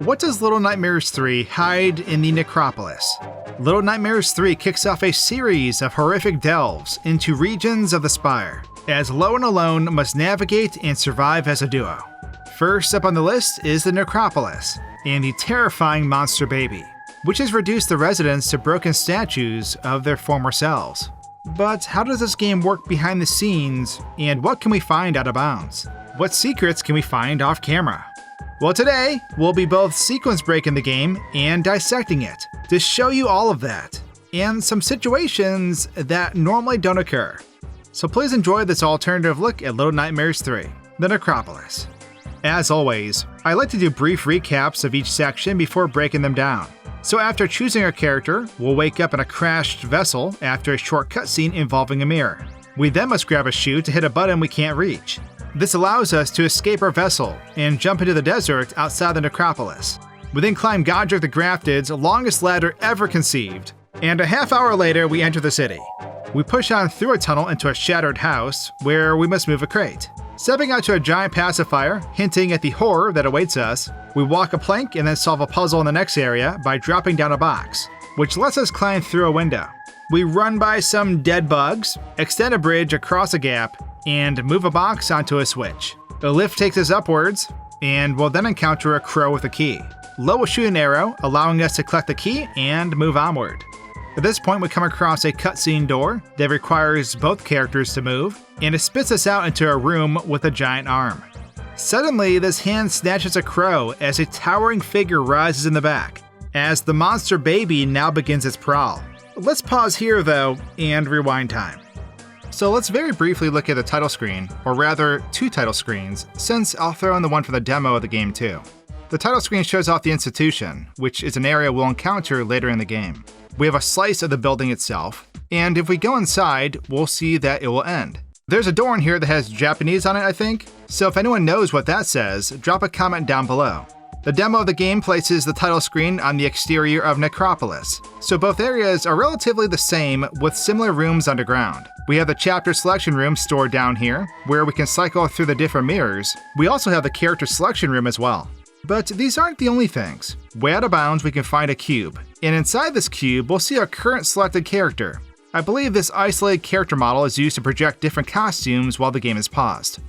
What does Little Nightmares 3 hide in the Necropolis? Little Nightmares 3 kicks off a series of horrific delves into regions of the Spire, as Lo and Alone must navigate and survive as a duo. First up on the list is the Necropolis, and the terrifying monster baby, which has reduced the residents to broken statues of their former selves. But how does this game work behind the scenes, and what can we find out of bounds? What secrets can we find off camera? Well, today, we'll be both sequence breaking the game and dissecting it to show you all of that, and some situations that normally don't occur. So please enjoy this alternative look at Little Nightmares 3, the Necropolis. As always, I like to do brief recaps of each section before breaking them down. So after choosing our character, we'll wake up in a crashed vessel after a short cutscene involving a mirror. We then must grab a shoe to hit a button we can't reach. This allows us to escape our vessel and jump into the desert outside the Necropolis. We then climb Godric the Grafted's longest ladder ever conceived, and a half hour later we enter the city. We push on through a tunnel into a shattered house, where we must move a crate. Stepping out to a giant pacifier, hinting at the horror that awaits us, we walk a plank and then solve a puzzle in the next area by dropping down a box, which lets us climb through a window. We run by some dead bugs, extend a bridge across a gap, and move a box onto a switch. The lift takes us upwards, and we'll then encounter a crow with a key. Lo will shoot an arrow, allowing us to collect the key and move onward. At this point, we come across a cutscene door that requires both characters to move, and it spits us out into a room with a giant arm. Suddenly, this hand snatches a crow as a towering figure rises in the back, as the monster baby now begins its prowl. Let's pause here though, and rewind time. So let's very briefly look at the title screen, or rather, two title screens, since I'll throw in the one for the demo of the game too. The title screen shows off the institution, which is an area we'll encounter later in the game. We have a slice of the building itself, and if we go inside, we'll see that it will end. There's a door in here that has Japanese on it, I think, so if anyone knows what that says, drop a comment down below. The demo of the game places the title screen on the exterior of Necropolis, so both areas are relatively the same with similar rooms underground. We have the chapter selection room stored down here, where we can cycle through the different mirrors. We also have the character selection room as well. But these aren't the only things. Way out of bounds, we can find a cube, and inside this cube, we'll see our current selected character. I believe this isolated character model is used to project different costumes while the game is paused.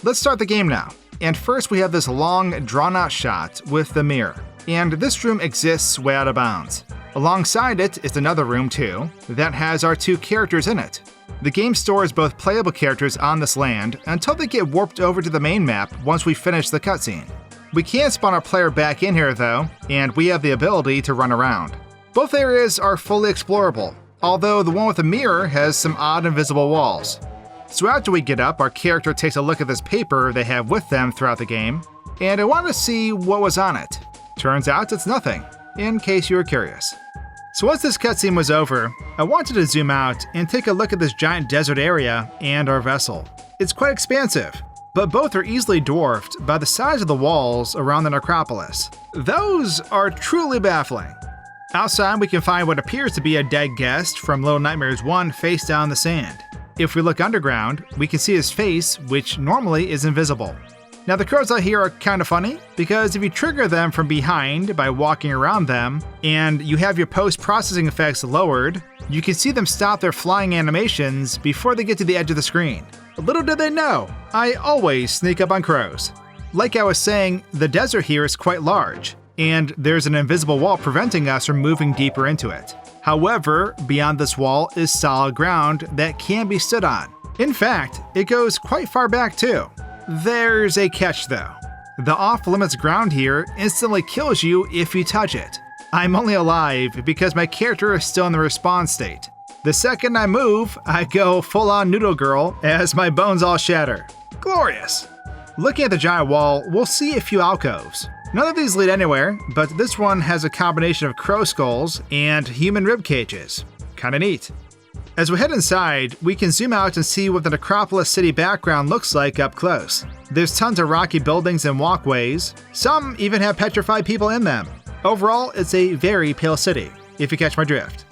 Let's start the game now. And first we have this long, drawn-out shot with the mirror, and this room exists way out of bounds. Alongside it is another room too, that has our two characters in it. The game stores both playable characters on this land until they get warped over to the main map once we finish the cutscene. We can spawn our player back in here though, and we have the ability to run around. Both areas are fully explorable, although the one with the mirror has some odd invisible walls. So after we get up, our character takes a look at this paper they have with them throughout the game, and I wanted to see what was on it. Turns out it's nothing, in case you were curious. So once this cutscene was over, I wanted to zoom out and take a look at this giant desert area and our vessel. It's quite expansive, but both are easily dwarfed by the size of the walls around the Necropolis. Those are truly baffling. Outside, we can find what appears to be a dead guest from Little Nightmares 1 face down in the sand. If we look underground, we can see his face, which normally is invisible. Now the crows out here are kind of funny, because if you trigger them from behind by walking around them, and you have your post-processing effects lowered, you can see them stop their flying animations before they get to the edge of the screen. Little did they know, I always sneak up on crows. Like I was saying, the desert here is quite large, and there's an invisible wall preventing us from moving deeper into it. However, beyond this wall is solid ground that can be stood on. In fact, it goes quite far back too. There's a catch though. The off-limits ground here instantly kills you if you touch it. I'm only alive because my character is still in the respawn state. The second I move, I go full-on noodle girl as my bones all shatter. Glorious! Looking at the giant wall, we'll see a few alcoves. None of these lead anywhere, but this one has a combination of crow skulls and human rib cages. Kinda neat. As we head inside, we can zoom out and see what the Necropolis city background looks like up close. There's tons of rocky buildings and walkways. Some even have petrified people in them. Overall, it's a very pale city, if you catch my drift.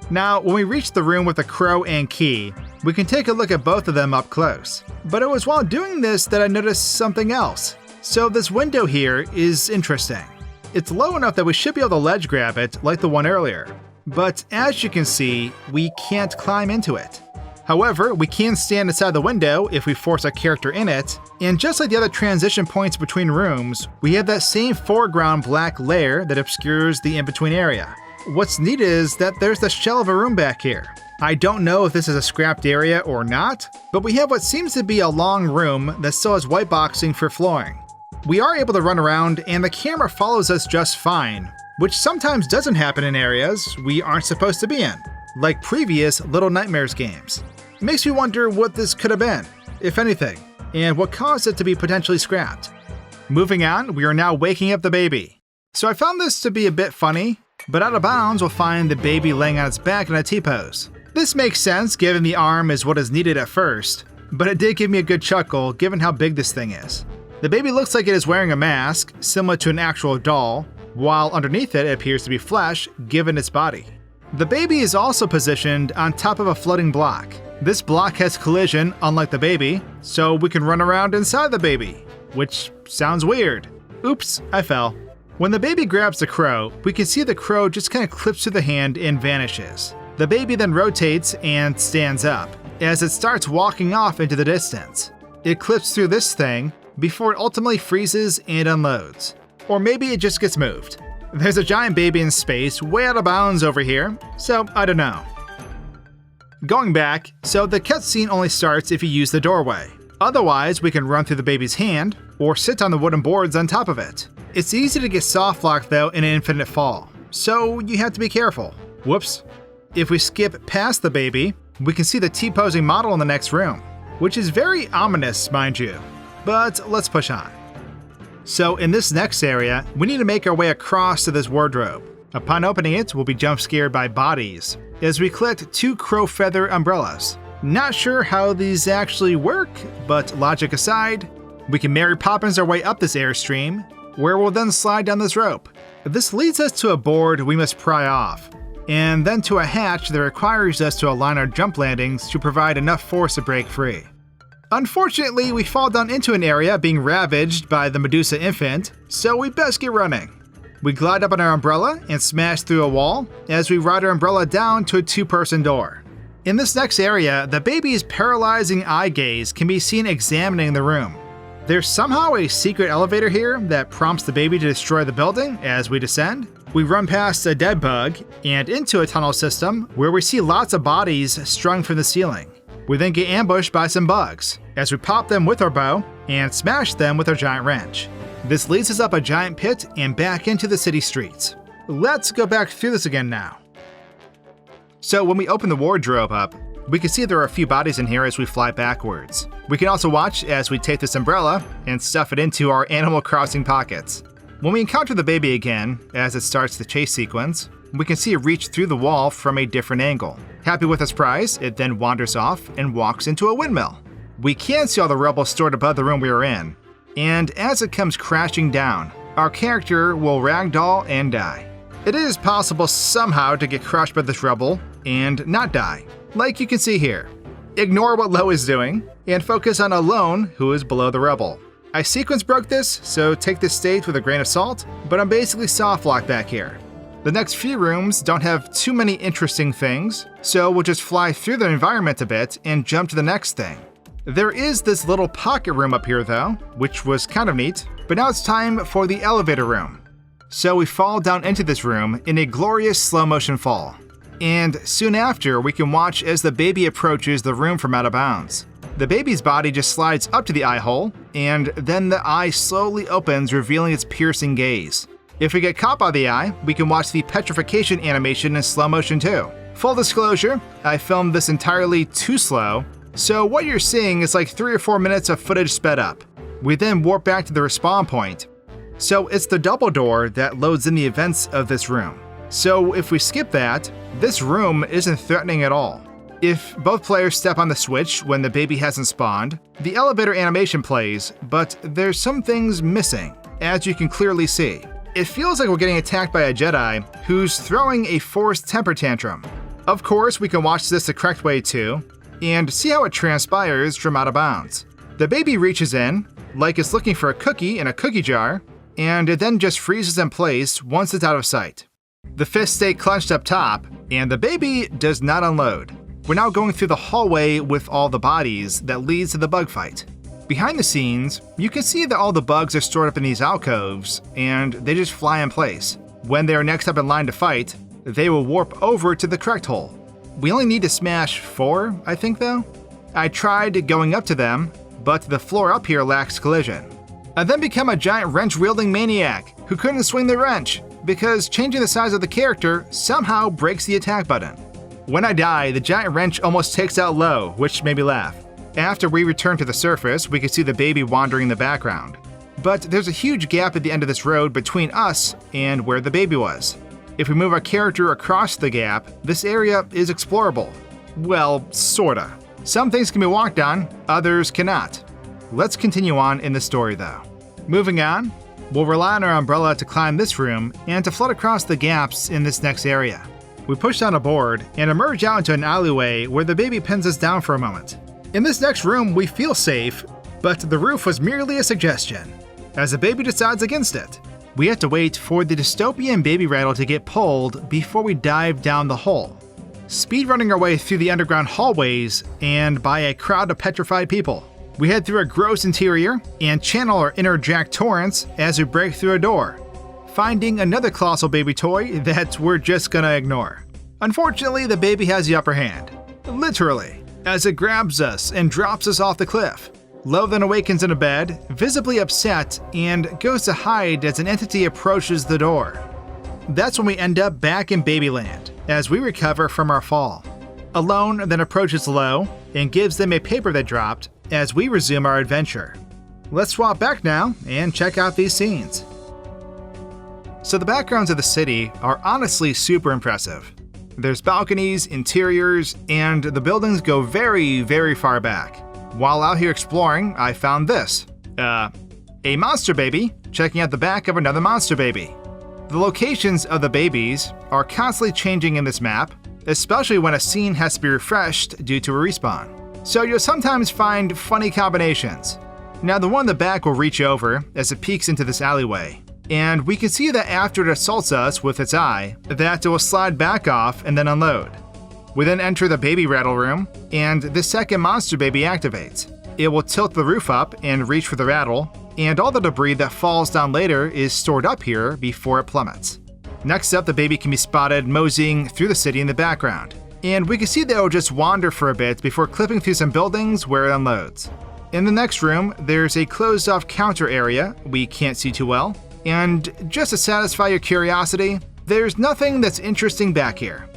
Now, when we reach the room with the crow and key, we can take a look at both of them up close. But it was while doing this that I noticed something else. So this window here is interesting. It's low enough that we should be able to ledge grab it like the one earlier. But as you can see, we can't climb into it. However, we can stand inside the window if we force our character in it, and just like the other transition points between rooms, we have that same foreground black layer that obscures the in-between area. What's neat is that there's the shell of a room back here. I don't know if this is a scrapped area or not, but we have what seems to be a long room that still has white boxing for flooring. We are able to run around and the camera follows us just fine, which sometimes doesn't happen in areas we aren't supposed to be in, like previous Little Nightmares games. It makes me wonder what this could have been, if anything, and what caused it to be potentially scrapped. Moving on, we are now waking up the baby. So I found this to be a bit funny, but out of bounds we'll find the baby laying on its back in a T-pose. This makes sense given the arm is what is needed at first, but it did give me a good chuckle given how big this thing is. The baby looks like it is wearing a mask, similar to an actual doll, while underneath it appears to be flesh given its body. The baby is also positioned on top of a floating block. This block has collision unlike the baby, so we can run around inside the baby, which sounds weird. Oops, I fell. When the baby grabs the crow, we can see the crow just kind of clips through the hand and vanishes. The baby then rotates and stands up, as it starts walking off into the distance. It clips through this thing before it ultimately freezes and unloads. Or maybe it just gets moved. There's a giant baby in space way out of bounds over here, so I don't know. Going back, so the cutscene only starts if you use the doorway. Otherwise, we can run through the baby's hand, or sit on the wooden boards on top of it. It's easy to get soft locked though in an infinite fall, so you have to be careful. Whoops. If we skip past the baby, we can see the T-posing model in the next room, which is very ominous, mind you. But let's push on. So in this next area, we need to make our way across to this wardrobe. Upon opening it, we'll be jump scared by bodies, as we collect 2 crow feather umbrellas. Not sure how these actually work, but logic aside, we can Mary Poppins our way up this airstream, where we'll then slide down this rope. This leads us to a board we must pry off, and then to a hatch that requires us to align our jump landings to provide enough force to break free. Unfortunately, we fall down into an area being ravaged by the Medusa infant, so we best get running. We glide up on our umbrella and smash through a wall as we ride our umbrella down to a 2-person door. In this next area, the baby's paralyzing eye gaze can be seen examining the room. There's somehow a secret elevator here that prompts the baby to destroy the building as we descend. We run past a dead bug and into a tunnel system where we see lots of bodies strung from the ceiling. We then get ambushed by some bugs as we pop them with our bow and smash them with our giant wrench. This leads us up a giant pit and back into the city streets. Let's go back through this again now. So when we open the wardrobe up, we can see there are a few bodies in here as we fly backwards. We can also watch as we take this umbrella and stuff it into our Animal Crossing pockets. When we encounter the baby again, as it starts the chase sequence, we can see it reach through the wall from a different angle. Happy with its prize, it then wanders off and walks into a windmill. We can see all the rubble stored above the room we are in, and as it comes crashing down, our character will ragdoll and die. It is possible somehow to get crushed by this rubble and not die, like you can see here. Ignore what Lo is doing and focus on Alone, who is below the rubble. I sequence broke this, so take this stage with a grain of salt, but I'm basically soft locked back here. The next few rooms don't have too many interesting things, so we'll just fly through the environment a bit and jump to the next thing. There is this little pocket room up here though, which was kind of neat, but now it's time for the elevator room. So we fall down into this room in a glorious slow motion fall. And soon after, we can watch as the baby approaches the room from out of bounds. The baby's body just slides up to the eye hole, and then the eye slowly opens, revealing its piercing gaze. If we get caught by the eye, we can watch the petrification animation in slow motion too. Full disclosure, I filmed this entirely too slow, so what you're seeing is like 3 or 4 minutes of footage sped up. We then warp back to the respawn point. So it's the double door that loads in the events of this room. So if we skip that, this room isn't threatening at all. If both players step on the switch when the baby hasn't spawned, the elevator animation plays, but there's some things missing, as you can clearly see. It feels like we're getting attacked by a Jedi who's throwing a forced temper tantrum. Of course, we can watch this the correct way too, and see how it transpires from out of bounds. The baby reaches in, like it's looking for a cookie in a cookie jar, and it then just freezes in place once it's out of sight. The fists stay clenched up top, and the baby does not unload. We're now going through the hallway with all the bodies that leads to the bug fight. Behind the scenes, you can see that all the bugs are stored up in these alcoves, and they just fly in place. When they are next up in line to fight, they will warp over to the correct hole. We only need to smash 4, I think though? I tried going up to them, but the floor up here lacks collision. I then become a giant wrench-wielding maniac who couldn't swing the wrench because changing the size of the character somehow breaks the attack button. When I die, the giant wrench almost takes out Lo, which made me laugh. After we return to the surface, we can see the baby wandering in the background. But there's a huge gap at the end of this road between us and where the baby was. If we move our character across the gap, this area is explorable. Well, sorta. Some things can be walked on, others cannot. Let's continue on in the story though. Moving on, we'll rely on our umbrella to climb this room and to float across the gaps in this next area. We push down a board and emerge out into an alleyway where the baby pins us down for a moment. In this next room, we feel safe, but the roof was merely a suggestion, as the baby decides against it. We have to wait for the dystopian baby rattle to get pulled before we dive down the hole, speedrunning our way through the underground hallways and by a crowd of petrified people. We head through a gross interior and channel our inner Jack Torrance as we break through a door, finding another colossal baby toy that we're just gonna ignore. Unfortunately, the baby has the upper hand. Literally. As it grabs us and drops us off the cliff. Lo then awakens in a bed, visibly upset, and goes to hide as an entity approaches the door. That's when we end up back in Babyland, as we recover from our fall. Alone then approaches Lo and gives them a paper they dropped as we resume our adventure. Let's swap back now and check out these scenes. So the backgrounds of the city are honestly super impressive. There's balconies, interiors, and the buildings go very, very far back. While out here exploring, I found this. A monster baby checking out the back of another monster baby. The locations of the babies are constantly changing in this map, especially when a scene has to be refreshed due to a respawn. So you'll sometimes find funny combinations. Now the one in the back will reach over as it peeks into this alleyway. And we can see that after it assaults us with its eye, that it will slide back off and then unload. We then enter the baby rattle room, and the second monster baby activates. It will tilt the roof up and reach for the rattle, and all the debris that falls down later is stored up here before it plummets. Next up, the baby can be spotted moseying through the city in the background, and we can see that it will just wander for a bit before clipping through some buildings where it unloads. In the next room, there's a closed-off counter area we can't see too well. And just to satisfy your curiosity, there's nothing that's interesting back here.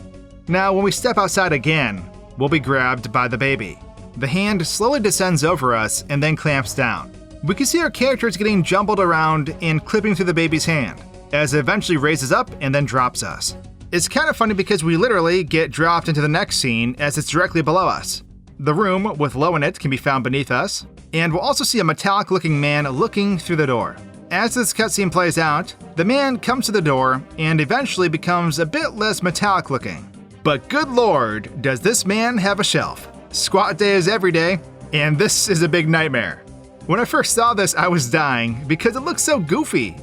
Now, when we step outside again, we'll be grabbed by the baby. The hand slowly descends over us and then clamps down. We can see our characters getting jumbled around and clipping through the baby's hand, as it eventually raises up and then drops us. It's kind of funny because we literally get dropped into the next scene as it's directly below us. The room with Lo in it can be found beneath us, and we'll also see a metallic-looking man looking through the door. As this cutscene plays out, the man comes to the door and eventually becomes a bit less metallic looking. But good lord, does this man have a shelf. Squat day is every day, and this is a big nightmare. When I first saw this, I was dying because it looks so goofy.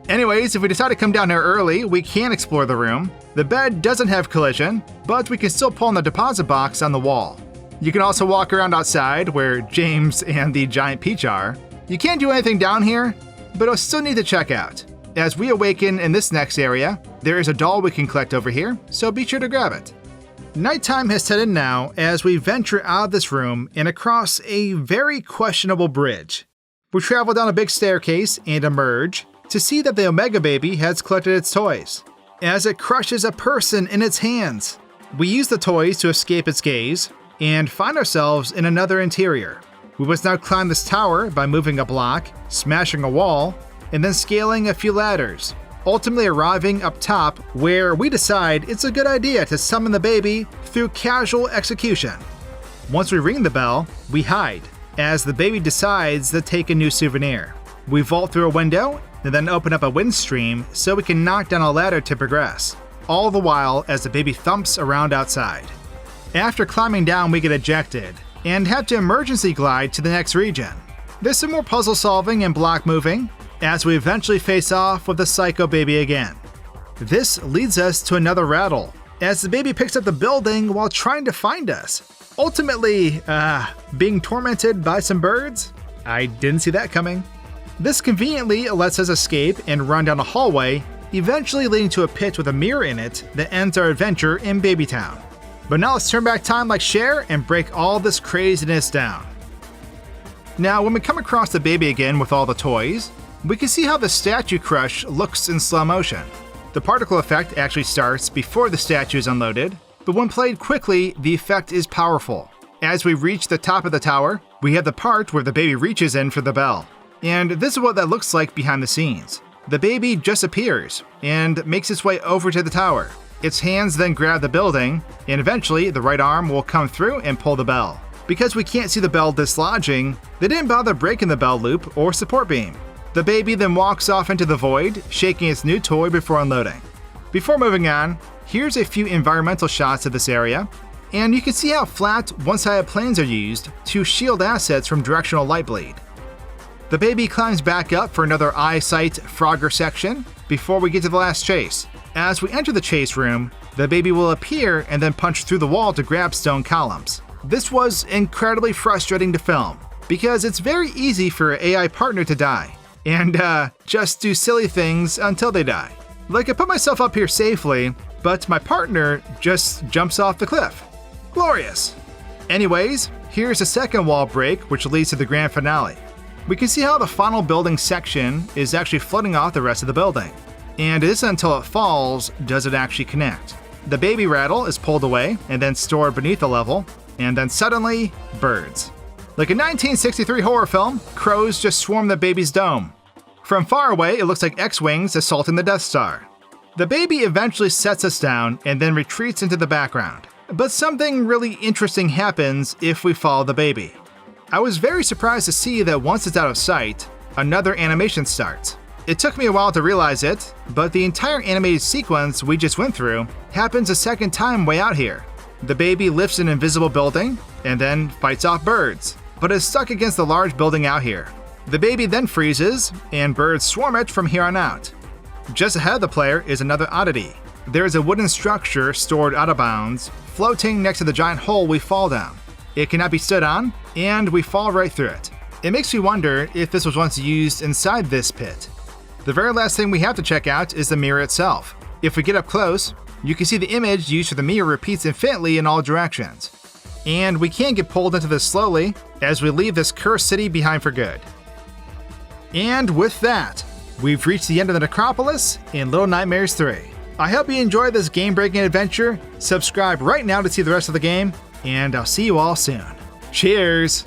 Anyways, if we decide to come down here early, we can explore the room. The bed doesn't have collision, but we can still pull on the deposit box on the wall. You can also walk around outside where James and the giant Peach are. You can't do anything down here, but it'll still need to check out. As we awaken in this next area, there is a doll we can collect over here, so be sure to grab it. Nighttime has set in now as we venture out of this room and across a very questionable bridge. We travel down a big staircase and emerge to see that the Omega Baby has collected its toys, as it crushes a person in its hands. We use the toys to escape its gaze and find ourselves in another interior. We must now climb this tower by moving a block, smashing a wall, and then scaling a few ladders, ultimately arriving up top where we decide it's a good idea to summon the baby through casual execution. Once we ring the bell, we hide, as the baby decides to take a new souvenir. We vault through a window and then open up a wind stream so we can knock down a ladder to progress, all the while as the baby thumps around outside. After climbing down, we get ejected and have to emergency glide to the next region. There's some more puzzle solving and block moving, as we eventually face off with the psycho baby again. This leads us to another rattle, as the baby picks up the building while trying to find us. Ultimately, being tormented by some birds? I didn't see that coming. This conveniently lets us escape and run down a hallway, eventually leading to a pit with a mirror in it that ends our adventure in Babytown. But now let's turn back time like Cher and break all this craziness down. Now, when we come across the baby again with all the toys, we can see how the statue crush looks in slow motion. The particle effect actually starts before the statue is unloaded, but when played quickly, the effect is powerful. As we reach the top of the tower, we have the part where the baby reaches in for the bell. And this is what that looks like behind the scenes. The baby just appears and makes its way over to the tower. Its hands then grab the building, and eventually the right arm will come through and pull the bell. Because we can't see the bell dislodging, they didn't bother breaking the bell loop or support beam. The baby then walks off into the void, shaking its new toy before unloading. Before moving on, here's a few environmental shots of this area, and you can see how flat, one-sided planes are used to shield assets from directional light bleed. The baby climbs back up for another eyesight Frogger section before we get to the last chase. As we enter the chase room, the baby will appear and then punch through the wall to grab stone columns. This was incredibly frustrating to film, because it's very easy for an AI partner to die, and just do silly things until they die. Like, I put myself up here safely, but my partner just jumps off the cliff. Glorious! Anyways, here's a second wall break which leads to the grand finale. We can see how the final building section is actually floating off the rest of the building, and it isn't until it falls does it actually connect. The baby rattle is pulled away and then stored beneath the level, and then suddenly, birds. Like a 1963 horror film, crows just swarm the baby's dome. From far away, it looks like X-Wings assaulting the Death Star. The baby eventually sets us down and then retreats into the background. But something really interesting happens if we follow the baby. I was very surprised to see that once it's out of sight, another animation starts. It took me a while to realize it, but the entire animated sequence we just went through happens a second time way out here. The baby lifts an invisible building and then fights off birds, but is stuck against the large building out here. The baby then freezes, and birds swarm it from here on out. Just ahead of the player is another oddity. There is a wooden structure stored out of bounds, floating next to the giant hole we fall down. It cannot be stood on, and we fall right through it. It makes me wonder if this was once used inside this pit. The very last thing we have to check out is the mirror itself. If we get up close, you can see the image used for the mirror repeats infinitely in all directions. And we can get pulled into this slowly as we leave this cursed city behind for good. And with that, we've reached the end of the Necropolis in Little Nightmares 3. I hope you enjoyed this game-breaking adventure. Subscribe right now to see the rest of the game, and I'll see you all soon. Cheers!